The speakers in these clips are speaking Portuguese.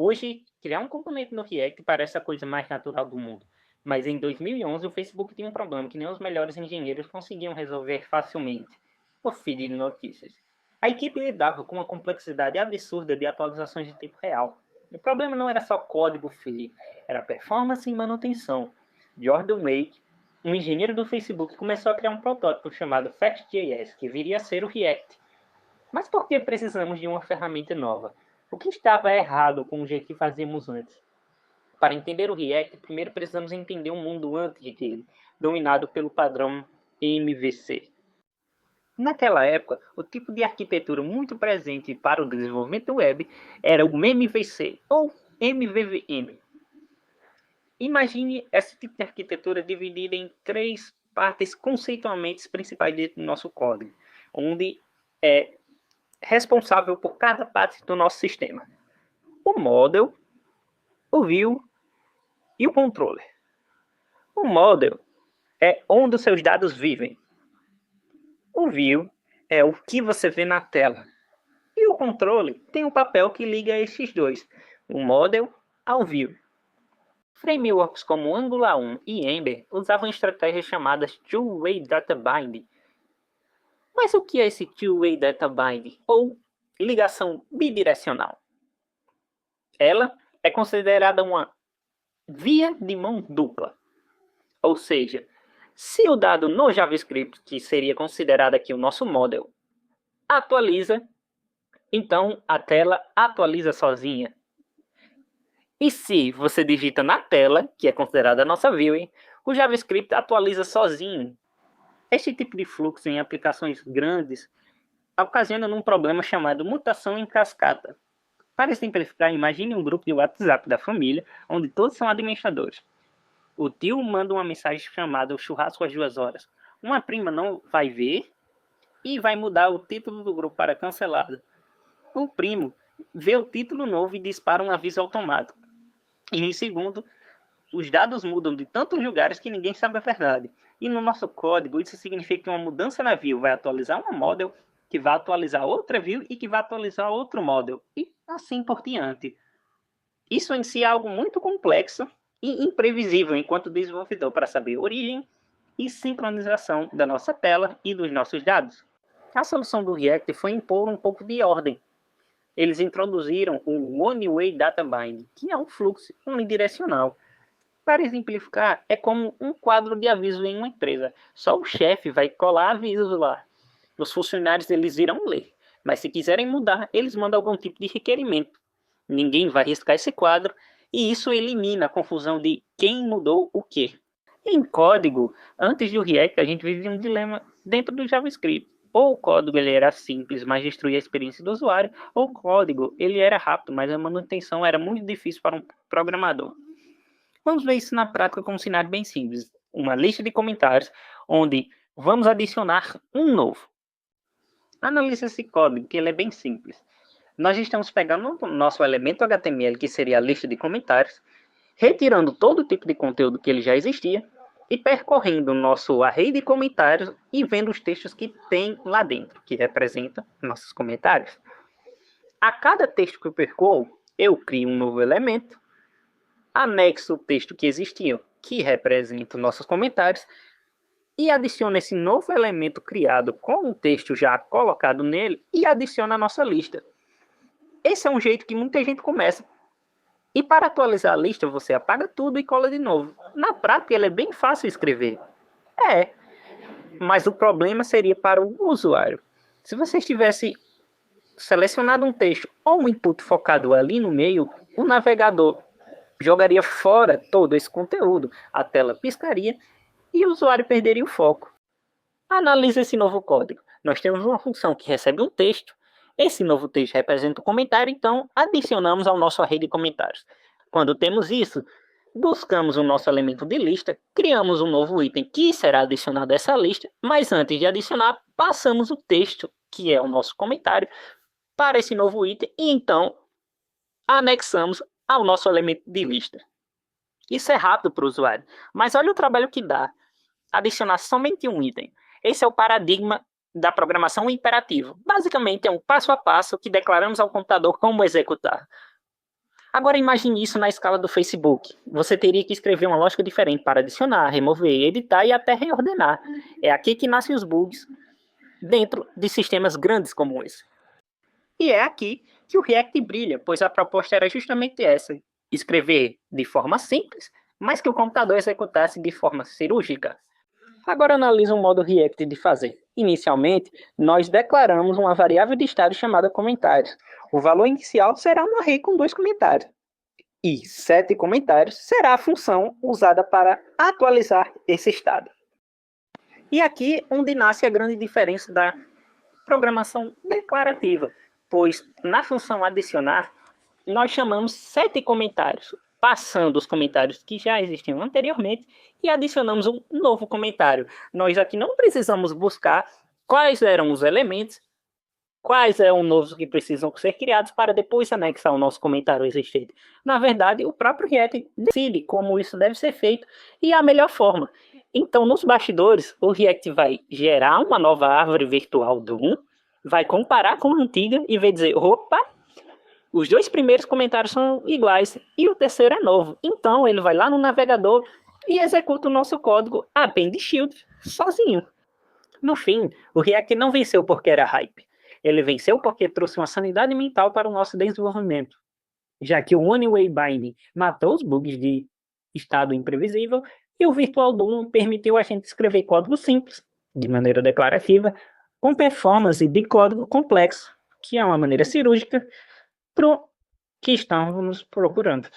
Hoje, criar um componente no React parece a coisa mais natural do mundo, mas em 2011 o Facebook tinha um problema que nem os melhores engenheiros conseguiam resolver facilmente: o feed de notícias. A equipe lidava com uma complexidade absurda de atualizações de tempo real. O problema não era só código feio, era performance e manutenção. Jordan Wake, um engenheiro do Facebook, começou a criar um protótipo chamado Fast.js, que viria a ser o React. Mas por que precisamos de uma ferramenta nova? O que estava errado com o jeito que fazíamos antes? Para entender o React, primeiro precisamos entender o mundo antes dele, dominado pelo padrão MVC. Naquela época, o tipo de arquitetura muito presente para o desenvolvimento web era o MVC ou MVVM. Imagine esse tipo de arquitetura dividida em três partes conceitualmente principais dentro do nosso código, onde é responsável por cada parte do nosso sistema: o model, o view e o controller. O model é onde os seus dados vivem. O view é o que você vê na tela. E o controle tem um papel que liga esses dois, o model ao view. Frameworks como Angular 1 e Ember usavam estratégias chamadas Two-Way Data Binding. Mas o que é esse Two-Way Data Binding, ou ligação bidirecional? Ela é considerada uma via de mão dupla. Ou seja, se o dado no JavaScript, que seria considerado aqui o nosso model, atualiza, então a tela atualiza sozinha. E se você digita na tela, que é considerada a nossa view, o JavaScript atualiza sozinho. Este tipo de fluxo em aplicações grandes ocasiona um problema chamado mutação em cascata. Para simplificar, imagine um grupo de WhatsApp da família, onde todos são administradores. O tio manda uma mensagem chamada churrasco às 2 horas. Uma prima não vai ver e vai mudar o título do grupo para cancelado. O primo vê o título novo e dispara um aviso automático. E em segundo, os dados mudam de tantos lugares que ninguém sabe a verdade. E no nosso código, isso significa que uma mudança na view vai atualizar uma model, que vai atualizar outra view e que vai atualizar outro model. E assim por diante. Isso em si é algo muito complexo e imprevisível enquanto desenvolvedor para saber a origem e sincronização da nossa tela e dos nossos dados. A solução do React foi impor um pouco de ordem. Eles introduziram o One-Way Data Binding, que é um fluxo unidirecional. Para exemplificar, é como um quadro de aviso em uma empresa. Só o chefe vai colar avisos lá. Os funcionários eles irão ler, mas se quiserem mudar, eles mandam algum tipo de requerimento. Ninguém vai riscar esse quadro e isso elimina a confusão de quem mudou o quê. Em código, antes do React, a gente vivia um dilema dentro do JavaScript. Ou o código ele era simples, mas destruía a experiência do usuário, ou o código ele era rápido, mas a manutenção era muito difícil para um programador. Vamos ver isso na prática com um cenário bem simples. Uma lista de comentários, onde vamos adicionar um novo. Analise esse código, que ele é bem simples. Nós estamos pegando o nosso elemento HTML, que seria a lista de comentários, retirando todo tipo de conteúdo que ele já existia, e percorrendo o nosso array de comentários e vendo os textos que tem lá dentro, que representa nossos comentários. A cada texto que eu percorro, eu crio um novo elemento, anexo o texto que existia, que representa nossos comentários, e adiciono esse novo elemento criado com o texto já colocado nele e adiciono a nossa lista. Esse é um jeito que muita gente começa. E para atualizar a lista, você apaga tudo e cola de novo. Na prática, ele é bem fácil escrever. Mas o problema seria para o usuário. Se você tivesse selecionado um texto ou um input focado ali no meio, o navegador jogaria fora todo esse conteúdo. A tela piscaria e o usuário perderia o foco. Analise esse novo código. Nós temos uma função que recebe um texto. Esse novo texto representa um comentário, então adicionamos ao nosso array de comentários. Quando temos isso, buscamos o nosso elemento de lista, criamos um novo item que será adicionado a essa lista, mas antes de adicionar, passamos o texto, que é o nosso comentário, para esse novo item e então anexamos ao nosso elemento de lista. Isso é rápido para o usuário, mas olha o trabalho que dá adicionar somente um item. Esse é o paradigma da programação imperativa. Basicamente é um passo a passo que declaramos ao computador como executar. Agora imagine isso na escala do Facebook. Você teria que escrever uma lógica diferente para adicionar, remover, editar e até reordenar. É aqui que nascem os bugs dentro de sistemas grandes como esse. E é aqui que o React brilha, pois a proposta era justamente essa: escrever de forma simples, mas que o computador executasse de forma cirúrgica. Agora analisa o modo React de fazer. Inicialmente, nós declaramos uma variável de estado chamada comentários. O valor inicial será um array com 2 comentários. E 7 comentários será a função usada para atualizar esse estado. E aqui onde nasce a grande diferença da programação declarativa, pois na função adicionar, nós chamamos 7 comentários, passando os comentários que já existiam anteriormente e adicionamos um novo comentário. Nós aqui não precisamos buscar quais eram os elementos, quais são os novos que precisam ser criados para depois anexar o nosso comentário existente. Na verdade, o próprio React decide como isso deve ser feito e a melhor forma. Então, nos bastidores, o React vai gerar uma nova árvore virtual do 1, vai comparar com a antiga e vai dizer, opa, os 2 primeiros comentários são iguais e o terceiro é novo. Então ele vai lá no navegador e executa o nosso código append shield sozinho. No fim, o React não venceu porque era hype. Ele venceu porque trouxe uma sanidade mental para o nosso desenvolvimento, já que o One Way Binding matou os bugs de estado imprevisível e o Virtual DOM permitiu a gente escrever código simples, de maneira declarativa, com performance de código complexo, que é uma maneira cirúrgica pro que estávamos procurando.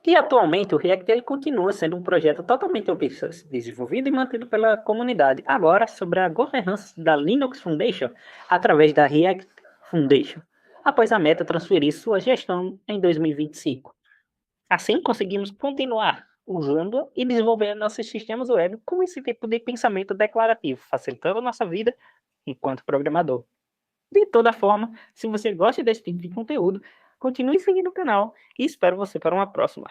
E atualmente o React ele continua sendo um projeto totalmente open source, desenvolvido e mantido pela comunidade. Agora, sobre a governança da Linux Foundation, através da React Foundation, após a Meta transferir sua gestão em 2025. Assim, conseguimos continuar usando e desenvolvendo nossos sistemas web com esse tipo de pensamento declarativo, facilitando a nossa vida enquanto programador. De toda forma, se você gosta desse tipo de conteúdo, continue seguindo o canal e espero você para uma próxima.